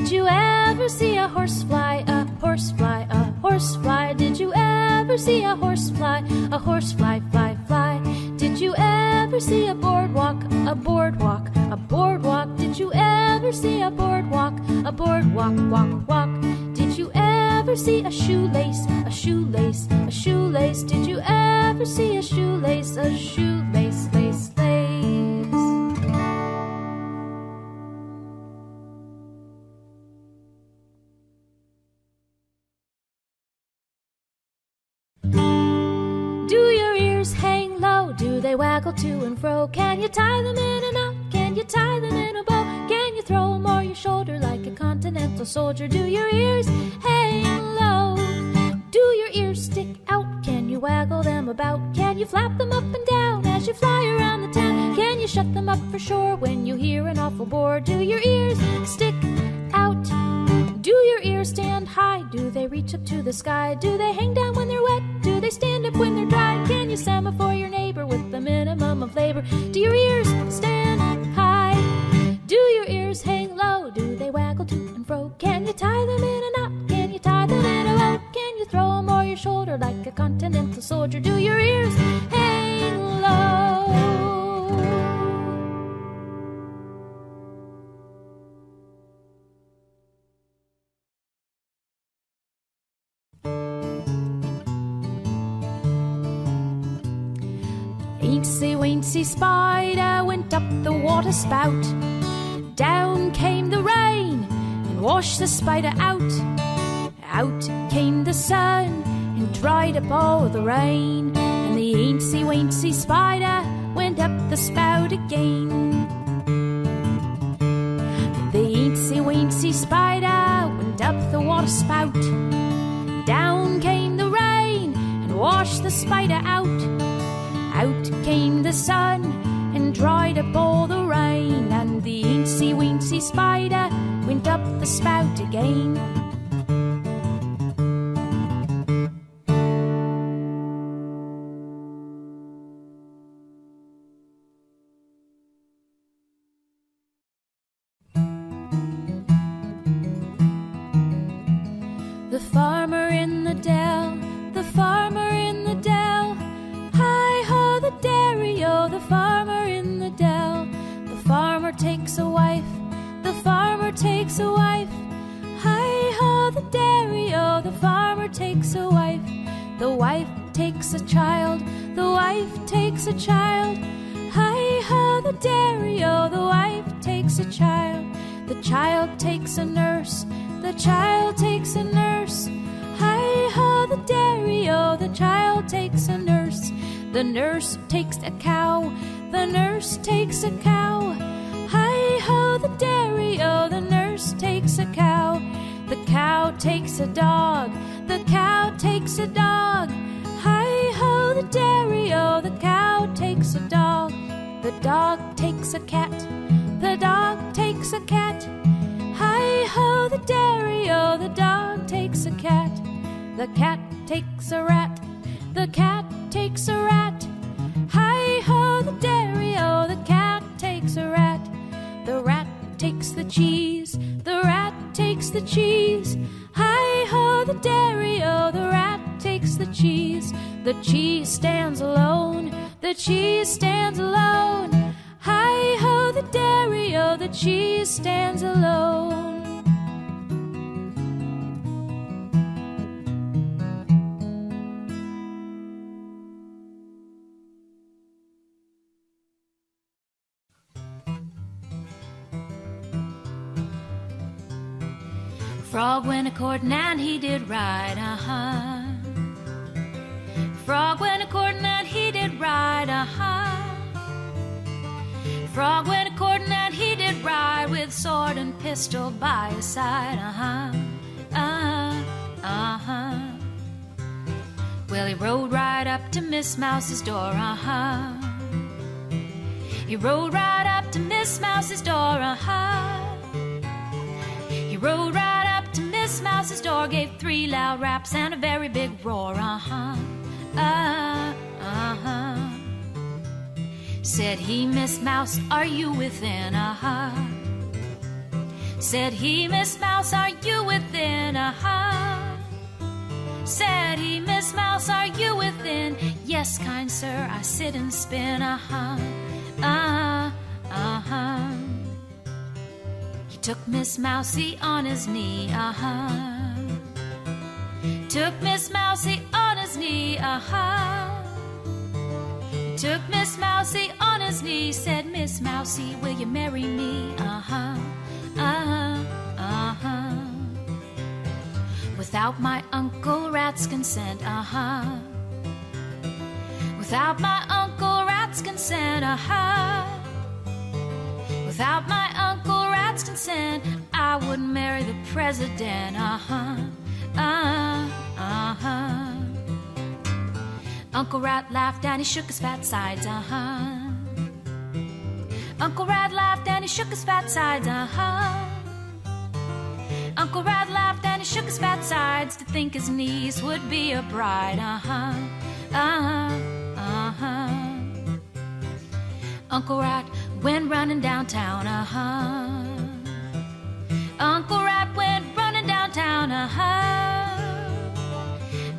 Did you ever see a horse fly, a horse fly, a horse fly? Did you ever see a horse fly, a horse fly, fly, fly? Did you ever see a boardwalk, a boardwalk, a boardwalk? Did you ever see a boardwalk, a boardwalk, walk, walk? Did you ever see a shoelace, a shoelace, a shoelace? Did you ever see a shoelace, a shoelace, lace, lace? Do your ears hang low? Do they waggle to and fro? Can you tie them in a knot? Can you tie them in a bow? Can you throw them o'er your shoulder like a continental soldier? Do your ears hang low? Do your ears stick out? Can you waggle them about? Can you flap them up and down as you fly around the town? Can you shut them up for shore when you hear an awful bore? Do your ears stick out? Do your ears stand high? Do they reach up to the sky? Do they hang down when they're wet? Do they stand up when they're dry? Can you semaphore your neighbor with the minimum of labor? Do your ears stand high? Do your ears hang low? Do they waggle to and fro? Can you tie them in a knot? Can you tie them in a bow? Can you throw them o'er your shoulder like a continental soldier? Do your ears hang low? Eensy weensy spider went up the water spout. Down came the rain and washed the spider out. Out came the sun and dried up all the rain. And the eensy weensy spider went up the spout again. The eensy weensy spider went up the water spout. Down came the rain and washed the spider out. Out came the sun and dried up all the rain. And the eensy weensy spider went up the spout again. The farmer in the dell, the farmer in the dell. Hi-ho, the dairy-o, the farmer in the dell. The farmer takes a wife, the farmer takes a wife. Hi-ho, the dairy-o, the farmer takes a wife. The wife takes a child, the wife takes a child. Hi-ho, the dairy-o, the wife takes a child. The child takes a nurse, the child takes a nurse. Hi-ho, the dairy-o, the child takes a nurse. The nurse takes a cow, the nurse takes a cow. Hi-ho, the dairy-o, the nurse takes a cow. The cow takes a dog, the cow takes a dog. Hi-ho, the dairy-o, the cow takes a dog. The dog takes a cat, the dog takes a cat. Hi-ho, the dairy-o, the dog takes a cat. The cat takes a rat, the cat takes a rat. Hi-ho, the dairy-o, the cat takes a rat. The rat takes the cheese, the rat takes the cheese. Hi-ho, the dairy-o, the rat takes the cheese. The cheese stands alone, the cheese stands alone. Hi-ho, the dairy-o, the cheese stands alone. Frog went a-courtin' and he did right, Frog went a-courtin' and he did right, Frog went a-courtin' and he did right, with sword and pistol by his side, Well, he rode right up to Miss Mouse's door, He rode right up to Miss Mouse's door, He rode right up to Miss Mouse's door, gave 3 loud raps and a very big roar, Said he, Miss Mouse, are you within, Said he, Miss Mouse, are you within? Said he, Miss Mouse, are you within? Yes, kind sir, I sit and spin. He took Miss Mousie on his knee. Took Miss Mousie on his knee. Took Miss Mousie on his knee. Said, Miss Mousie, will you marry me? Without my Uncle Rat's consent, Without my Uncle Rat's consent, Without my Uncle Rat's consent, I wouldn't marry the president, Uncle Rat laughed and he shook his fat sides, Uncle Rat laughed and he shook his fat sides, Uncle Rat laughed and he shook his fat sides to think his niece would be a bride, Uncle Rat went running downtown, Uncle Rat went running downtown,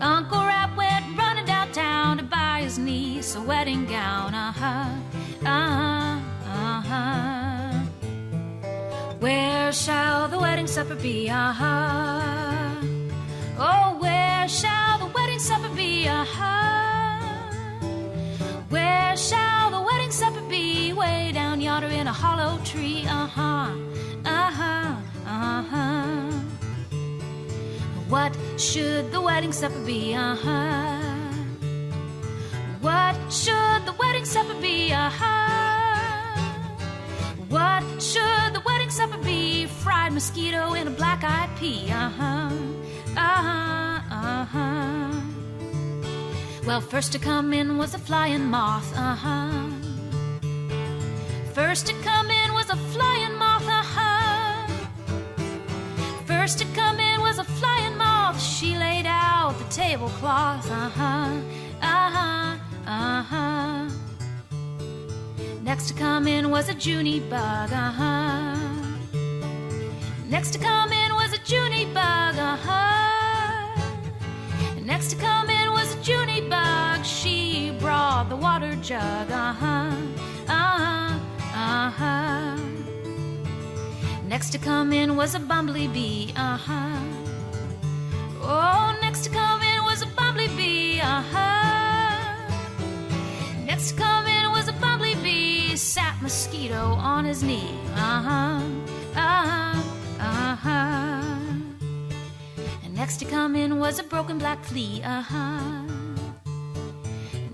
Uncle Rat went running downtown to buy his niece a wedding gown, Where shall the wedding supper be? Oh, where shall the wedding supper be? Where shall the wedding supper be? Way down yonder in a hollow tree. What should the wedding supper be? What should the wedding supper be? What should the wedding supper be? Fried mosquito and a black-eyed pea. Well, first to come in was a flying moth. First to come in was a flying moth. First to come in was a flying moth. She laid out the tablecloth. Next to come in was a Junie bug. Next to come in was a Junie bug. Next to come in was a Junie bug. She brought the water jug. Next to come in was a bumblebee. Oh, next to come in was a bumblebee. Next to come in was a bumblebee. Sat mosquito on his knee. And next to come in was a broken black flea.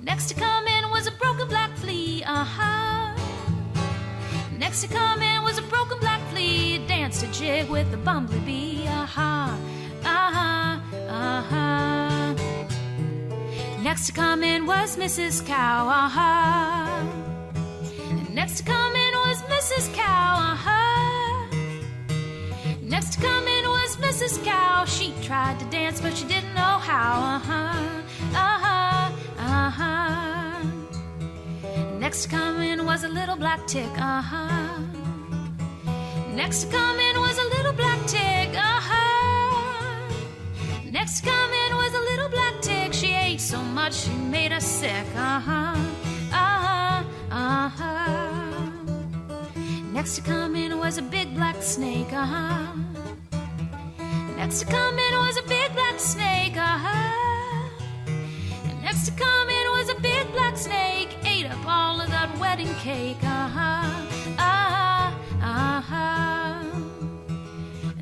Next to come in was a broken black flea. Next to come in was a broken black flea. Danced a jig with the bumblebee. Next to come in was Mrs. Cow. And next to come in was Mrs. Cow. Next to come in was Mrs. Cow. She tried to dance, but she didn't know how. Next to come in was a little black tick. Next to come in was a little black tick. Next to come in was a little black tick. She ate so much she made us sick. Next to come in was a big black snake. Next to come in was a big black snake. Next to come in was a big black snake. Ate up all of that wedding cake.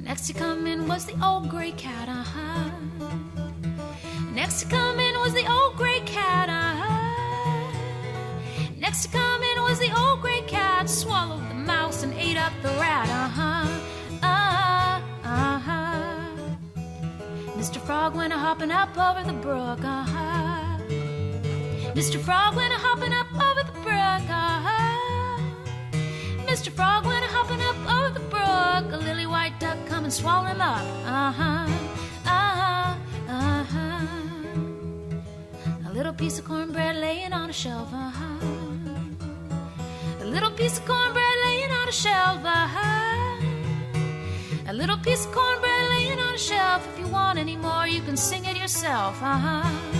Next to come in was the old gray cat. Next to come in was the old gray cat. Next to come in was the old gray cat. Swallowed the mouse and ate up the rat. Mr. Frog went a-hopping up over the brook. Mr. Frog went a-hopping up over the brook. Mr. Frog went a-hopping up over the brook. A lily white duck come and swallow him up. A little piece of cornbread laying on a shelf. A little piece of cornbread laying on a shelf. Little piece of cornbread laying on a shelf. If you want any more, you can sing it yourself. Uh-huh.